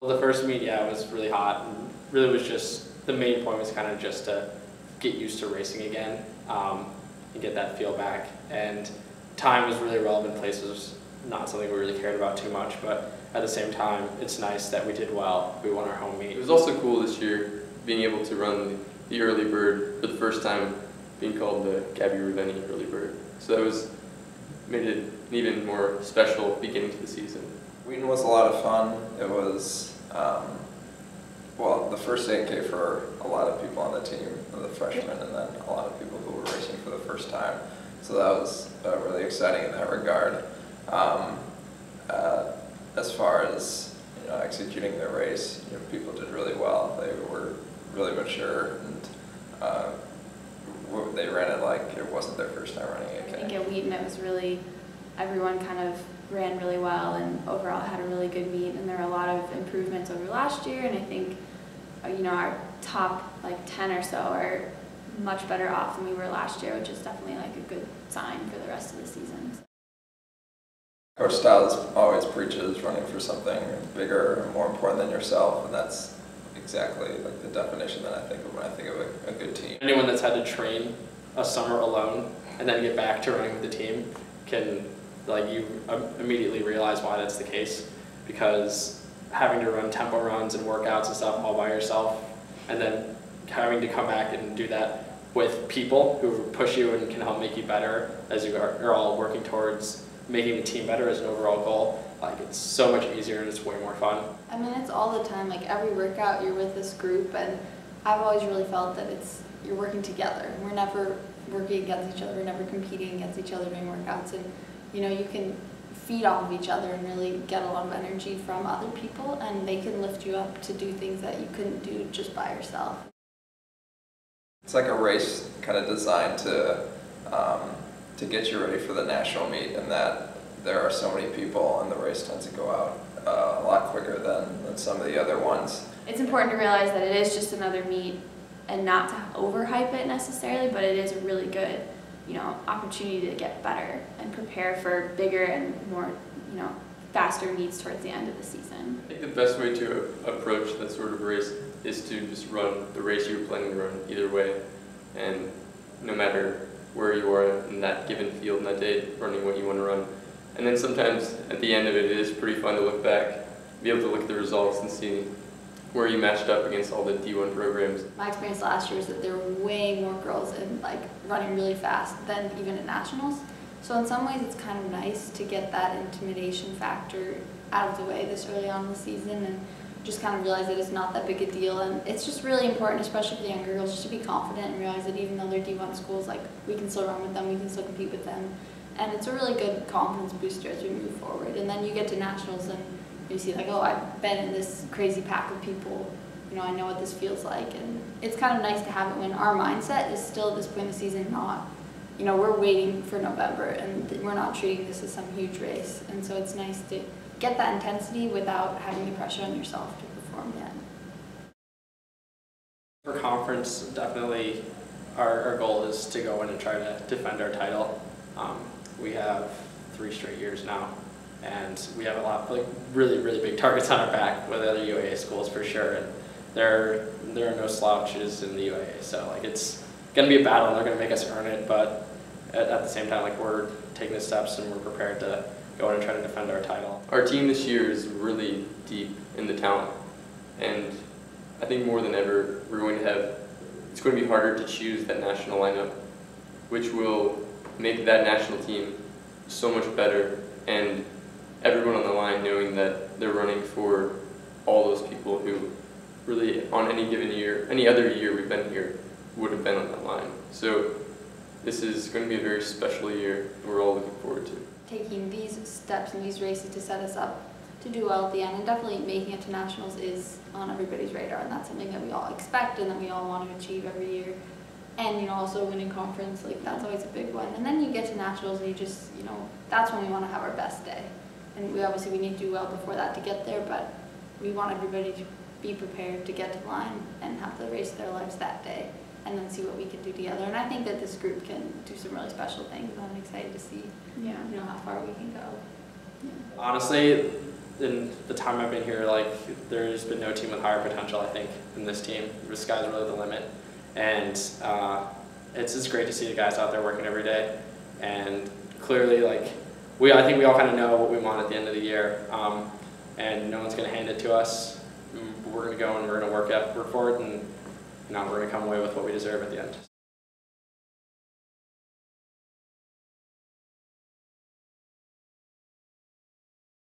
Well, the first meet, yeah, it was really hot, and really was just, the main point was kind of just to get used to racing again, and get that feel back. And time was really relevant. Place was not something we really cared about too much, but at the same time, it's nice that we did well. We won our home meet. It was also cool this year being able to run the early bird for the first time, being called the Gabby Ruveni early bird. So that made it an even more special beginning to the season. Wheaton was a lot of fun. It was, well, the first 8K for a lot of people on the team, the freshmen, and then a lot of people who were racing for the first time. So that was really exciting in that regard. As far as executing the race, people did really well. They were really mature, and they ran it like it wasn't their first time running 8K. I think at Wheaton it was really, everyone kind of ran really well and overall had a really good meet, and there were a lot of improvements over last year, and I think our top 10 or so are much better off than we were last year, which is definitely a good sign for the rest of the season. Coach Stiles always preaches running for something bigger and more important than yourself, and that's exactly the definition that I think of when I think of a good team. Anyone that's had to train a summer alone and then get back to running with the team can, you immediately realize why that's the case, because having to run tempo runs and workouts and stuff all by yourself, and then having to come back and do that with people who push you and can help make you better as you are all working towards making the team better as an overall goal, it's so much easier and it's way more fun. I mean, it's all the time. Every workout you're with this group, and I've always really felt that you're working together. We're never working against each other. We're never competing against each other doing workouts, and you can feed off of each other and really get a lot of energy from other people, and they can lift you up to do things that you couldn't do just by yourself. It's like a race kind of designed to get you ready for the national meet, and that there are so many people and the race tends to go out a lot quicker than some of the other ones. It's important to realize that it is just another meet and not to overhype it necessarily, but it is a really good opportunity to get better and prepare for bigger and more faster meets towards the end of the season. I think the best way to approach that sort of race is to just run the race you're planning to run either way, and no matter where you are in that given field in that day, running what you want to run. And then sometimes at the end of it, it is pretty fun to look back, be able to look at the results and see where you matched up against all the D1 programs. My experience last year was that there were way more girls in running really fast than even at nationals. So in some ways it's kind of nice to get that intimidation factor out of the way this early on in the season, and just kind of realize that it's not that big a deal. And it's just really important, especially for the younger girls, just to be confident and realize that even though they're D1 schools, we can still run with them, we can still compete with them. And it's a really good confidence booster as we move forward. And then you get to nationals and you see oh, I've been in this crazy pack of people, I know what this feels like. And it's kind of nice to have it when our mindset is still at this point in the season not, we're waiting for November and we're not treating this as some huge race. And so it's nice to get that intensity without having the pressure on yourself to perform yet. For conference, definitely our goal is to go in and try to defend our title. We have 3 straight years now, and we have a lot really, really big targets on our back with other UAA schools for sure. And there are no slouches in the UAA, so it's going to be a battle, and they're going to make us earn it. But at the same time, we're taking the steps and we're prepared to go in and try to defend our title. Our team this year is really deep in the talent, and I think more than ever it's going to be harder to choose that national lineup, which will make that national team so much better, and everyone on the line knowing that they're running for all those people who really on any given year, any other year we've been here, would have been on that line. So this is going to be a very special year we're all looking forward to. Taking these steps and these races to set us up to do well at the end, and definitely making it to nationals is on everybody's radar, and that's something that we all expect and that we all want to achieve every year. And also winning conference, that's always a big one. And then you get to nationals and you just, that's when we want to have our best day. And we need to do well before that to get there, but we want everybody to be prepared to get to the line and have the race of their lives that day, and then see what we can do together. And I think that this group can do some really special things, and I'm excited to see how far we can go. Honestly, in the time I've been here, like there's been no team with higher potential, I think, than this team. The sky's really the limit, and it's just great to see the guys out there working every day. And clearly, like I think we all kind of know what we want at the end of the year, and no one's going to hand it to us. We're going to go and we're going to work for it, and we're going to come away with what we deserve at the end.